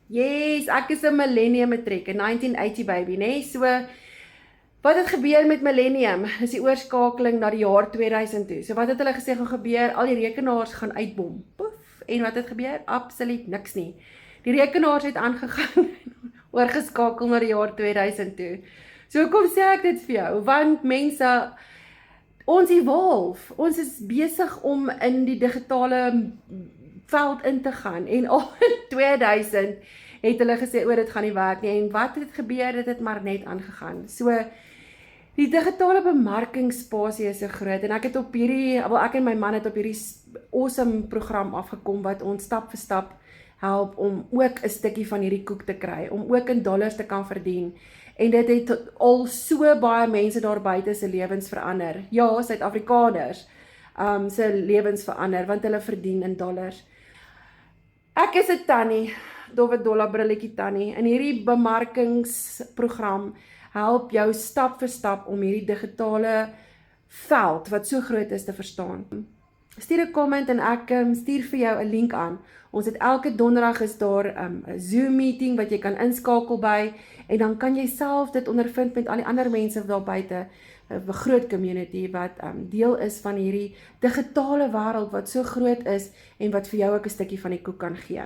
Yes, ek is 'n millennium matriek, 'n 1980 baby, né? So, wat het gebeur met millennium? Dis die oorskakeling na die jaar 2000 toe. So wat het hulle gesê gaan gebeur? Al die rekenaars gaan uitbom. Poef. En wat het gebeur? Absoluut niks nie. Die rekenaars het aangegaan oorgeskakel na die jaar 2000 toe. So kom sê ek dit vir jou, want mense, ons evolve, ons is besig om in die digitale veld in te gaan, en al in 2000 het hulle gesê, dit gaan nie werk nie, en wat het gebeur, dit het maar net aangegaan. So, die digitale bemarkingsspasie is so groot, en ek en my man het op hierdie awesome program afgekom, wat ons stap vir stap help om ook 'n stukkie van hierdie koek te kry, om ook in dollars te kan verdien. En dit het al so baie mense daar buite se lewens verander. Ja, Suid-Afrikaners se lewens verander, want hulle verdien in dollars. Ek is 'n tannie, dowwe dollar brilletjie tannie, en hierdie bemarkingsprogram help jou stap vir stap om hierdie digitale veld, wat so groot is, te verstaan. Stuur 'n comment en ek stuur vir jou 'n link aan. Ons het elke donderdag is daar 'n Zoom meeting wat jy kan inskakel by, en dan kan jy self dit ondervind met al die ander mense daar buite, 'n groot community wat deel is van hierdie digitale wêreld wat so groot is en wat vir jou ook 'n stukkie van die koek kan gee.